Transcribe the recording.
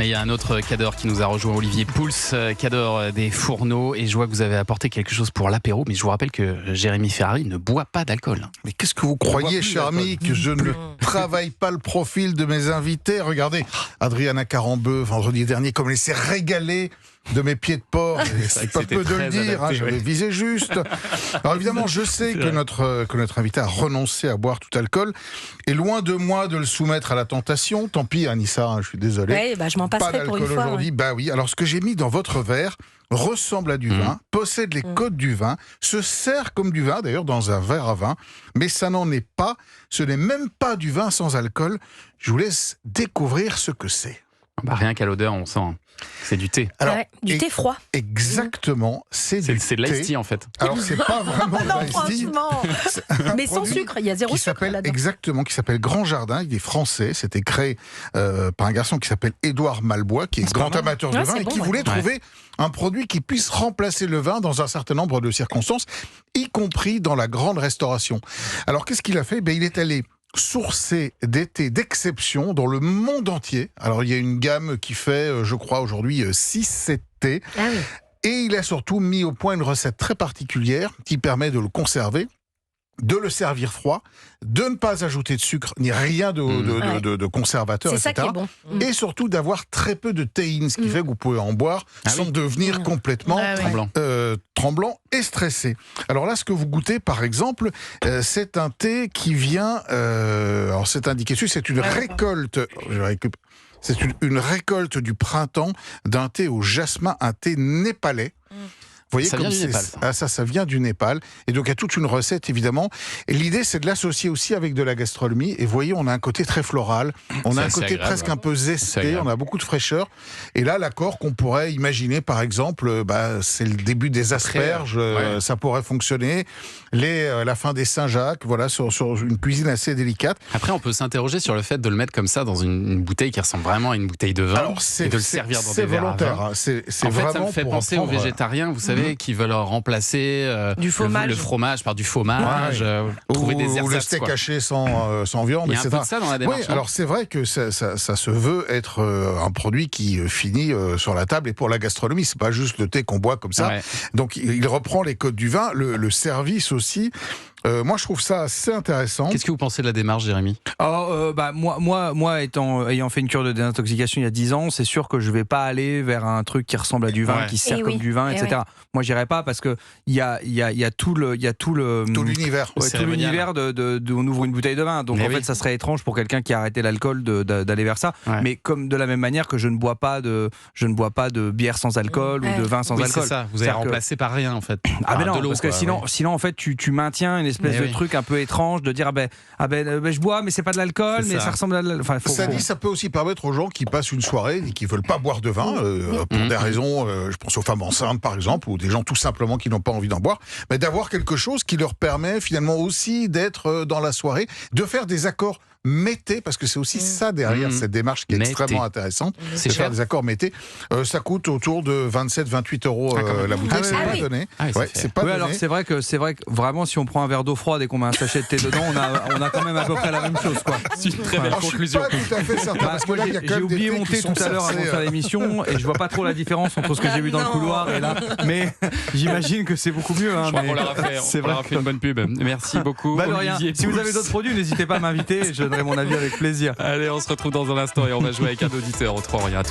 Mais il y a un autre cadre qui nous a rejoint, Olivier Pouls, cadre des fourneaux. Et je vois que vous avez apporté quelque chose pour l'apéro. Mais je vous rappelle que Jérémy Ferrari ne boit pas d'alcool. Mais qu'est-ce que vous croyez, cher ami, que je ne travaille pas le profil de mes invités? Regardez, Adriana Carambeu, vendredi dernier, comme elle s'est régalée de mes pieds de porc. C'est pas peu de le dire, adapté, j'avais visé juste. Alors évidemment, je sais que notre invité a renoncé à boire tout alcool. Et loin de moi de le soumettre à la tentation, tant pis Anissa, je suis désolé. Ouais, je m'en passerai pour une fois. Aujourd'hui. Ouais. Oui, alors ce que j'ai mis dans votre verre ressemble à du vin, possède les codes du vin, se sert comme du vin, d'ailleurs dans un verre à vin, mais ça n'en est pas, ce n'est même pas du vin sans alcool. Je vous laisse découvrir ce que c'est. Rien qu'à l'odeur, on sent. C'est du thé. Alors, du thé froid. Exactement, c'est du thé. C'est de l'ice tea en fait. Alors c'est pas vraiment de l'ice tea. Mais sans sucre, il y a zéro sucre là-dedans. Exactement, qui s'appelle Grand Jardin, il est français, c'était créé par un garçon qui s'appelle Édouard Malbois, qui est grand amateur de vin et qui voulait trouver un produit qui puisse remplacer le vin dans un certain nombre de circonstances, y compris dans la grande restauration. Alors qu'est-ce qu'il a fait? Il est allé sourcé des thés d'exception dans le monde entier. Alors il y a une gamme qui fait, je crois aujourd'hui, 6-7 thés. Ah oui. Et il a surtout mis au point une recette très particulière qui permet de le conserver, de le servir froid, de ne pas ajouter de sucre ni rien de conservateur, etc. C'est ça qui est bon. Et surtout d'avoir très peu de théine, ce qui fait que vous pouvez en boire sans devenir complètement tremblant et stressé. Alors là, ce que vous goûtez, par exemple, c'est un thé qui vient... alors c'est indiqué dessus, c'est une récolte... C'est une récolte du printemps d'un thé au jasmin, un thé népalais. Vous voyez, ça vient du Népal. Ça vient du Népal. Et donc, il y a toute une recette, évidemment. Et l'idée, c'est de l'associer aussi avec de la gastronomie. Et vous voyez, on a un côté très floral. On a un côté presque un peu zesté. On a beaucoup de fraîcheur. Et là, l'accord qu'on pourrait imaginer, par exemple, c'est le début des asperges. Ça pourrait fonctionner. La fin des Saint-Jacques, voilà, sur une cuisine assez délicate. Après, on peut s'interroger sur le fait de le mettre comme ça dans une bouteille qui ressemble vraiment à une bouteille de vin. Alors, et de le servir dans des verres à vin. C'est en fait, vraiment ça me fait penser aux végétariens, vous savez, qui veulent remplacer du fromage. le fromage par du fromage, trouver des ersatz. Ou le steak haché sans viande, etc. Il y a un peu de ça dans la démarche. Oui, alors c'est vrai que ça se veut être un produit qui finit sur la table et pour la gastronomie. C'est pas juste le thé qu'on boit comme ça. Ouais. Donc il reprend les codes du vin, le service aussi. Moi, je trouve ça assez intéressant. Qu'est-ce que vous pensez de la démarche, Jérémy? Moi ayant fait une cure de désintoxication il y a 10 ans, c'est sûr que je vais pas aller vers un truc qui ressemble à du vin, qui sert comme du vin, etc. Moi, j'irai pas parce que il y a tout l'univers. Tout l'univers de on ouvre une bouteille de vin. Donc en fait, ça serait étrange pour quelqu'un qui a arrêté l'alcool d'aller vers ça. Ouais. Mais comme de la même manière que je ne bois pas de bière sans alcool ou de vin sans alcool. C'est ça. Vous allez remplacer par rien en fait. Mais non, parce que sinon en fait tu maintiens une espèce de truc un peu étrange de dire je bois mais c'est pas de l'alcool, mais ça ressemble à de l'alcool. Ça peut aussi permettre aux gens qui passent une soirée et qui veulent pas boire de vin pour des raisons, je pense aux femmes enceintes par exemple, ou des gens tout simplement qui n'ont pas envie d'en boire, mais d'avoir quelque chose qui leur permet finalement aussi d'être dans la soirée, de faire des accords mété, parce que c'est aussi ça derrière cette démarche qui est extrêmement intéressante. C'est faire des accords mété. Ça coûte autour de 27-28 euros la bouteille. C'est pas donné. C'est pas donné. Alors c'est vrai que vraiment, si on prend un verre d'eau froide et qu'on met un sachet de thé dedans, on a quand même à peu près la même chose, quoi. C'est une très belle conclusion. Je suis pas tout à fait certain. Parce que là, j'ai oublié mon thé tout à l'heure avant de faire l'émission et je vois pas trop la différence entre ce que j'ai vu dans le couloir et là. Mais j'imagine que c'est beaucoup mieux. Je crois qu'on leur a fait une bonne pub. Merci beaucoup. Si vous avez d'autres produits, n'hésitez pas à m'inviter. Je donnerai mon avis avec plaisir. Allez, on se retrouve dans un instant et on va jouer avec un auditeur au 3 rien.